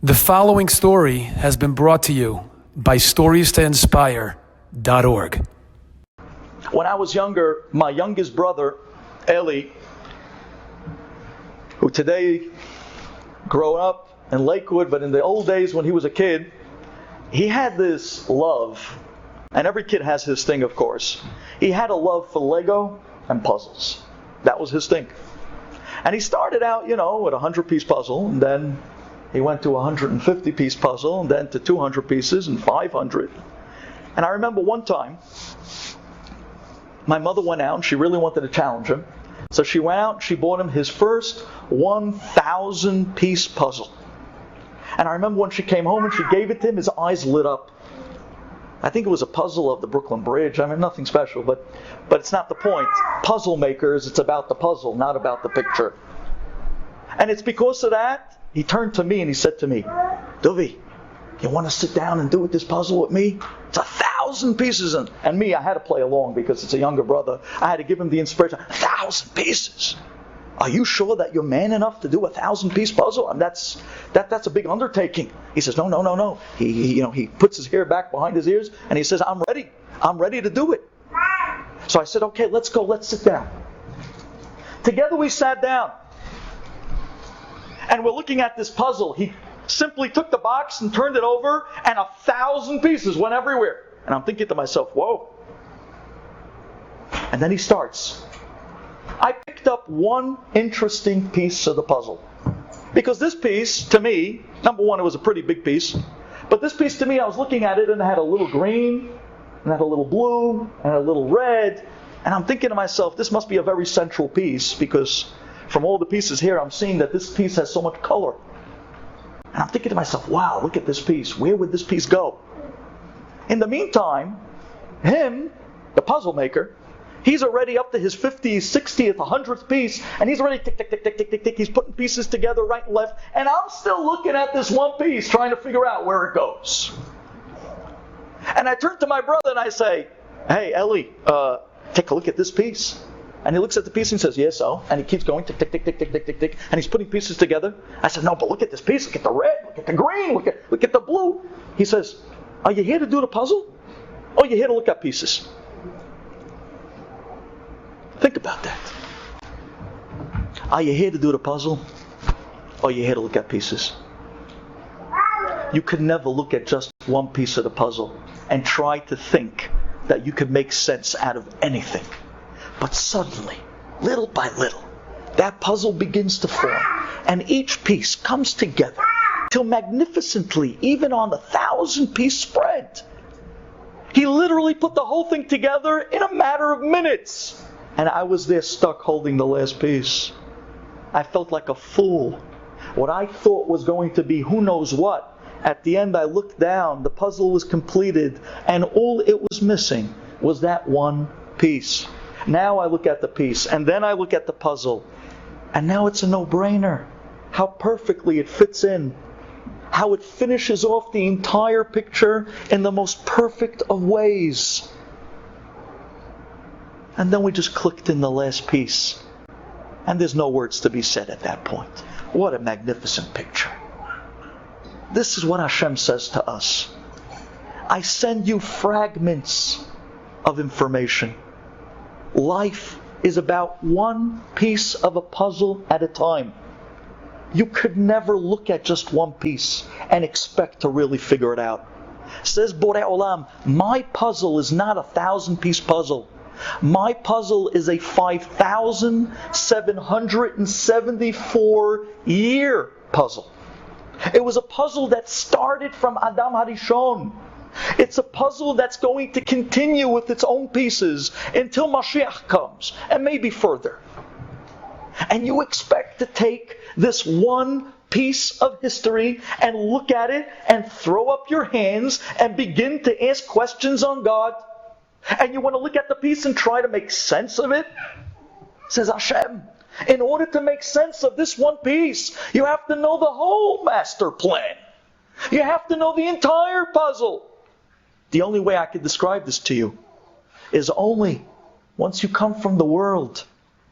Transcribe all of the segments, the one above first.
The following story has been brought to you by StoriesToInspire.org. When I was younger, my youngest brother, Eli, who today grew up in Lakewood, but in the old days when he was a kid, he had this love, and every kid has his thing, of course. He had a love for Lego and puzzles. That was his thing. And he started out, with a 100-piece puzzle, and then he went to a 150-piece puzzle, and then to 200 pieces and 500. And I remember one time, my mother went out and she really wanted to challenge him. So she went out and she bought him his first 1,000-piece puzzle. And I remember when she came home and she gave it to him, his eyes lit up. I think it was a puzzle of the Brooklyn Bridge. I mean, nothing special, but it's not the point. Puzzle makers, it's about the puzzle, not about the picture. And it's because of that, he turned to me and he said to me, "Dovi, you want to sit down and do this puzzle with me? It's 1,000 pieces." And me, I had to play along because it's a younger brother. I had to give him the inspiration. 1,000 pieces? Are you sure that you're man enough to do a 1,000-piece puzzle? And that's a big undertaking. He says, No. He puts his hair back behind his ears and he says, I'm ready to do it. So I said, okay, let's go, let's sit down. Together we sat down. And we're looking at this puzzle. He simply took the box and turned it over, and 1,000 pieces went everywhere. And I'm thinking to myself, whoa. And then he starts. I picked up one interesting piece of the puzzle. Because this piece, to me, number one, it was a pretty big piece. But this piece, to me, I was looking at it and it had a little green, and it had a little blue, and a little red. And I'm thinking to myself, this must be a very central piece, because from all the pieces here, I'm seeing that this piece has so much color. And I'm thinking to myself, wow, look at this piece. Where would this piece go? In the meantime, him, the puzzle maker, he's already up to his 50th, 60th, 100th piece, and he's already tick, tick, tick, tick, tick, tick, tick. He's putting pieces together right and left, and I'm still looking at this one piece, trying to figure out where it goes. And I turn to my brother and I say, "Hey, Eli, take a look at this piece." And he looks at the piece and says, "Yes, so." And he keeps going, tick, tick, tick, tick, tick, tick, tick, tick. And he's putting pieces together. I said, "No, but look at this piece. Look at the red. Look at the green. Look at the blue." He says, "Are you here to do the puzzle? Or are you here to look at pieces?" Think about that. Are you here to do the puzzle? Or are you here to look at pieces? You could never look at just one piece of the puzzle and try to think that you could make sense out of anything. But suddenly, little by little, that puzzle begins to form, and each piece comes together till magnificently, even on the 1,000-piece spread. He literally put the whole thing together in a matter of minutes. And I was there stuck holding the last piece. I felt like a fool. What I thought was going to be who knows what, at the end I looked down, the puzzle was completed, and all it was missing was that one piece. Now I look at the piece, and then I look at the puzzle, and now it's a no-brainer. How perfectly it fits in. How it finishes off the entire picture in the most perfect of ways. And then we just clicked in the last piece. And there's no words to be said at that point. What a magnificent picture. This is what Hashem says to us. I send you fragments of information. Life is about one piece of a puzzle at a time. You could never look at just one piece and expect to really figure it out. Says Borei Olam, my puzzle is not a 1,000-piece puzzle. My puzzle is a 5,774-year puzzle. It was a puzzle that started from Adam Harishon. It's a puzzle that's going to continue with its own pieces until Mashiach comes, and maybe further. And you expect to take this one piece of history and look at it and throw up your hands and begin to ask questions on God? And you want to look at the piece and try to make sense of it? Says Hashem, in order to make sense of this one piece, you have to know the whole master plan. You have to know the entire puzzle. The only way I could describe this to you is only once you come from the world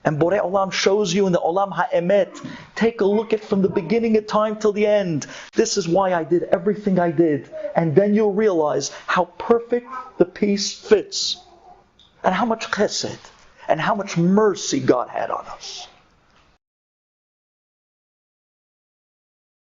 And Borei Olam shows you in the Olam HaEmet, take a look at from the beginning of time till the end. This is why I did everything I did. And then you'll realize how perfect the piece fits. And how much chesed and how much mercy God had on us.